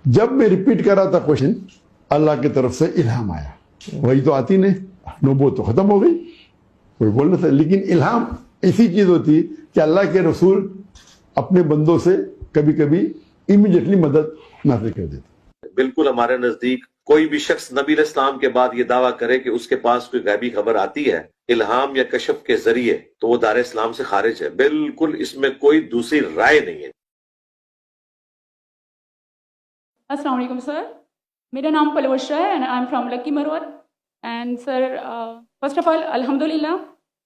जब मैं रिपीट कर रहा था क्वेश्चन, अल्लाह की तरफ से इल्हाम आया। वही तो आती नहीं, नबूवत तो खत्म हो गई, कोई बोल नहीं था। लेकिन इल्हाम ऐसी चीज होती कि अल्लाह के रसूल अपने बंदों से कभी कभी इमीडिएटली मदद नाजिल कर देते। बिल्कुल हमारे नजदीक कोई भी शख्स नबी इस्लाम के बाद ये दावा करे कि उसके पास कोई गैबी खबर आती है इल्हाम या कशफ के जरिए, तो वो दार इस्लाम से खारिज है। बिल्कुल इसमें कोई दूसरी राय नहीं है। अस्सलाम वालेकुम सर, मेरा नाम पलवशा है and I am from Lakki Marwat. And sir, first of all अल्हम्दुलिल्लाह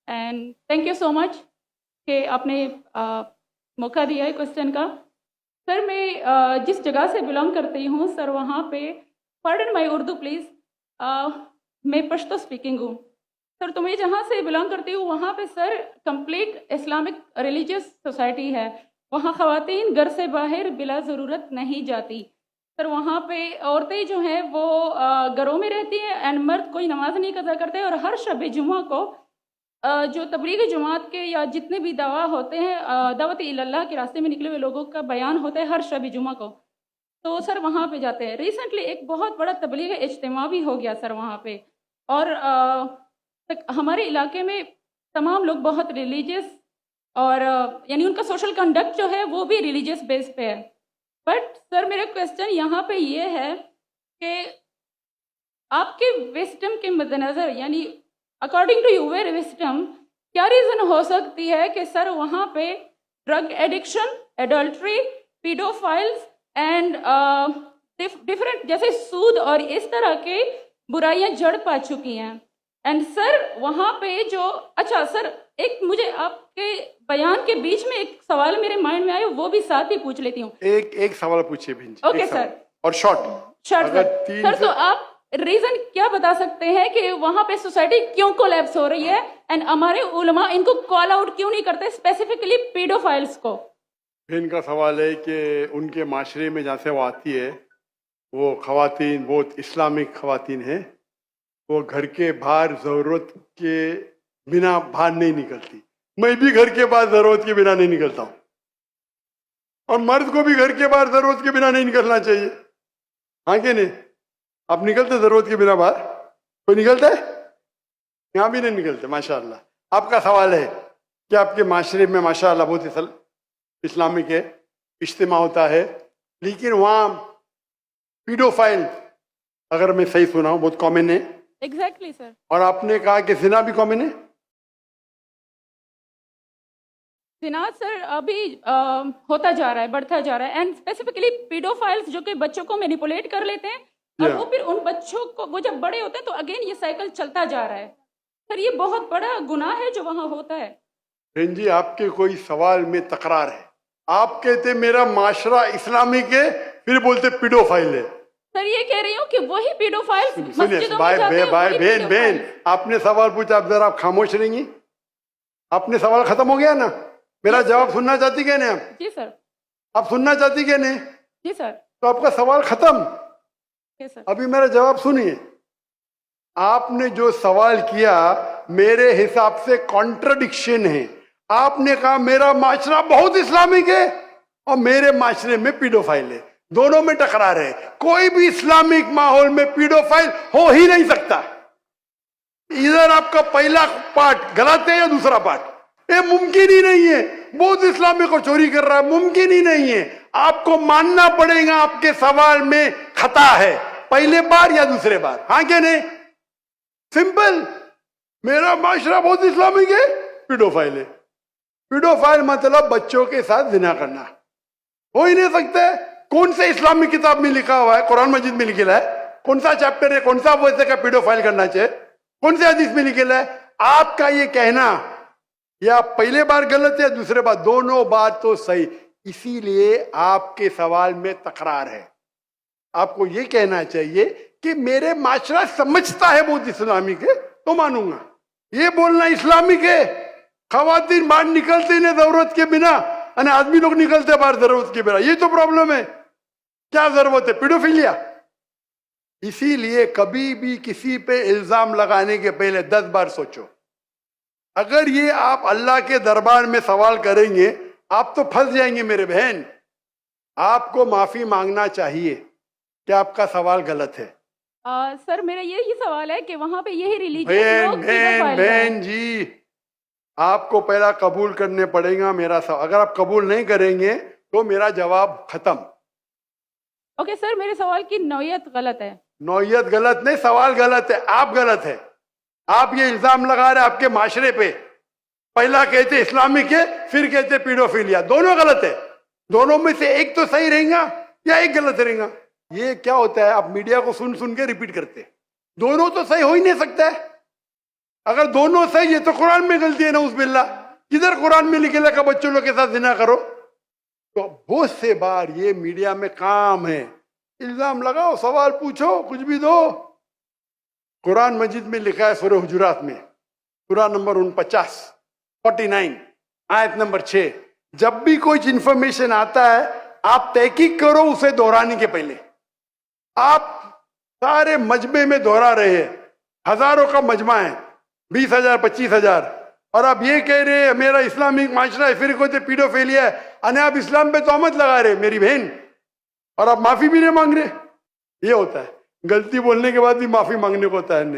and thank you so much कि आपने मौका दिया है क्वेश्चन का। सर, मैं जिस जगह से बिलोंग करती हूँ सर, वहाँ पे पार्डन माई उर्दू प्लीज़, मैं पश्तो स्पीकिंग हूँ सर। तो मैं जहाँ से बिलोंग करती हूँ वहाँ पे sir complete Islamic religious society है। वहाँ ख़वातीन घर से बाहर बिला ज़रूरत नहीं जाती सर। वहाँ पे औरतें जो हैं वो घरों में रहती हैं एंड मर्द कोई नमाज नहीं कज़ा करते। और हर शब जुमा को जो तबलीग जमात के या जितने भी दावा होते हैं, दावत इल्लल्लाह के रास्ते में निकले हुए लोगों का बयान होता है हर शब जुमा को, तो सर वहाँ पे जाते हैं। रिसेंटली एक बहुत बड़ा तबलीग इज्तिमा भी हो गया सर वहाँ पे। और हमारे इलाके में तमाम लोग बहुत रिलीजियस और यानी उनका सोशल कंडक्ट जो है वो भी रिलीजियस बेस पे है। बट सर मेरा क्वेश्चन यहाँ पे ये है कि आपके विस्डम के मद्देनज़र, यानी अकॉर्डिंग टू यूर विस्डम, क्या रीज़न हो सकती है कि सर वहाँ पे drug addiction, adultery, paedophiles and different जैसे सूद और इस तरह के बुराइयां जड़ पा चुकी हैं। एंड सर वहाँ पे जो, अच्छा सर एक मुझे आपके बयान के बीच में एक सवाल मेरे माइंड में आया, वो भी साथ ही पूछ लेती हूँ। एक सवाल पूछिए भिंजी। ओके सर, और शॉर्ट सर तो आप रीजन क्या बता सकते हैं कि वहाँ पे सोसाइटी क्यों कोलैप्स हो रही है एंड हमारे उलमा इनको कॉल आउट क्यों नहीं करते, स्पेसिफिकली पीडोफाइल्स को? इनका सवाल है कि उनके माशरे में जहाँ से वो आती है वो खवातीन बहुत इस्लामिक खवातीन हैं, वो घर के बाहर ज़रूरत के बिना बाहर नहीं निकलती। मैं भी घर के बाहर ज़रूरत के बिना नहीं निकलता हूँ, और मर्द को भी घर के बाहर ज़रूरत के बिना नहीं निकलना चाहिए। हाँ कि नहीं? आप निकलते ज़रूरत के बिना बाहर? कोई निकलता है? यहाँ भी नहीं निकलते माशाअल्लाह। आपका सवाल है कि आपके माशरे में माशाअल्लाह बहुत इस्लामिक है, इज्तिमा होता है, लेकिन वहाँ पीडोफाइल, अगर मैं सही सुना हूँ, बहुत कॉमन है। Exactly sir. और आपने कहा कि जिना भी कॉमन है? जिना सर अभी होता जा रहा है, बढ़ता जा रहा है। एंड स्पेसिफिकली पीडोफाइल्स जो कि बच्चों को मैनिपुलेट कर लेते हैं और वो फिर उन बच्चों को, वो जब बड़े होते हैं तो अगेन ये साइकिल चलता जा रहा है सर। ये बहुत बड़ा गुनाह है जो वहाँ होता है। बहन जी, आपके कोई सवाल में तकरार है। आप कहते मेरा माशरा इस्लामिक है, फिर बोलते पीडोफाइल है। सर ये कह रही हूँ कि वही पीडोफाइल्स सुनिए बहन, आपने सवाल पूछा, अब जरा आप खामोश रहेंगी? आपने सवाल खत्म हो गया ना? मेरा जवाब सुनना चाहती क्या नहीं आप? जी सर। आप सुनना चाहती क्या नहीं? जी सर। तो आपका सवाल खत्म। सर अभी मेरा जवाब सुनिए। आपने जो सवाल किया मेरे हिसाब से कॉन्ट्रडिक्शन है। आपने कहा मेरा माशरा बहुत इस्लामिक है और मेरे माशरे में पीडोफाइल है, दोनों में टकरार है। कोई भी इस्लामिक माहौल में पीडोफाइल हो ही नहीं सकता। इधर आपका पहला पार्ट गलत है या दूसरा पार्ट? ये मुमकिन ही नहीं है। बहुत इस्लामिक और चोरी कर रहा है, मुमकिन ही नहीं है। आपको मानना पड़ेगा आपके सवाल में खता है, पहले बार या दूसरे बार। हाँ क्या नहीं? सिंपल। मेरा माशरा बहुत इस्लामिक है, पीडोफाइल है। पीडोफाइल मतलब बच्चों के साथ जिना करना हो ही नहीं सकता है। कौन से इस्लामिक किताब में लिखा हुआ है? कुरान मजीद में लिखा है? कौन सा चैप्टर है, कौन सा वैसे का पीडोफाइल करना चाहिए? कौन से हदीस में लिखा है? आपका ये कहना या पहले बार गलत है, दूसरे बार, दोनों बात तो सही। इसीलिए आपके सवाल में तकरार है। आपको ये कहना चाहिए कि मेरे माशरा समझता है बहुत इस्लामिक है तो मानूंगा। ये बोलना इस्लामिक है, खवातीन बाहर निकलते नहीं जरूरत के बिना, और आदमी लोग निकलते बाहर जरूरत के बिना, ये तो प्रॉब्लम है। क्या जरूरत है? पीडोफिलिया। इसीलिए कभी भी किसी पे इल्जाम लगाने के पहले 10 बार सोचो। अगर ये आप अल्लाह के दरबार में सवाल करेंगे आप तो फंस जाएंगे मेरे बहन। आपको माफी मांगना चाहिए। कि आपका सवाल गलत है। सर मेरा यही सवाल है कि वहाँ पे यही रिलीजियस बहन लोग बहन बहन जी, आपको पहला कबूल करने पड़ेगा मेरा सवाल। अगर आप कबूल नहीं करेंगे तो मेरा जवाब खत्म। ओके सर, मेरे सवाल की नौयत गलत है। नौयत गलत नहीं, सवाल गलत है, आप गलत है। आप ये इल्जाम लगा रहे आपके माशरे पे। पहला कहते इस्लामिक है, फिर कहते पीडोफिलिया। दोनों गलत है। दोनों में से एक तो सही रहेगा या एक गलत रहेगा। ये क्या होता है, आप मीडिया को सुन सुन के रिपीट करते हैं। दोनों तो सही हो ही नहीं सकता है। अगर दोनों सही है तो कुरान में गलती है ना, उस बिल्ला। किधर कुरान में लिखेगा कि बच्चों लोग के साथ जिना करो? तो बहुत से बार ये मीडिया में काम है, इल्जाम लगाओ, सवाल पूछो, कुछ भी दो। कुरान मजीद में लिखा है सूरह हुजुरात में, सूरह नंबर 49 आयत नंबर 6, जब भी कोई इंफॉर्मेशन आता है आप तहकीक करो उसे दोहराने के पहले। आप सारे मजमे में दोहरा रहे हैं, हजारों का मजमा है, 20,000 25,000, और आप ये कह रहे हैं मेरा इस्लामिक माशरा है, फिर कहते पीडोफिलिया है, अने आप इस्लाम पे तोहमत लगा रहे मेरी बहन, और आप माफी भी नहीं मांग रहे। ये होता है, गलती बोलने के बाद भी माफी मांगने को होता है नहीं।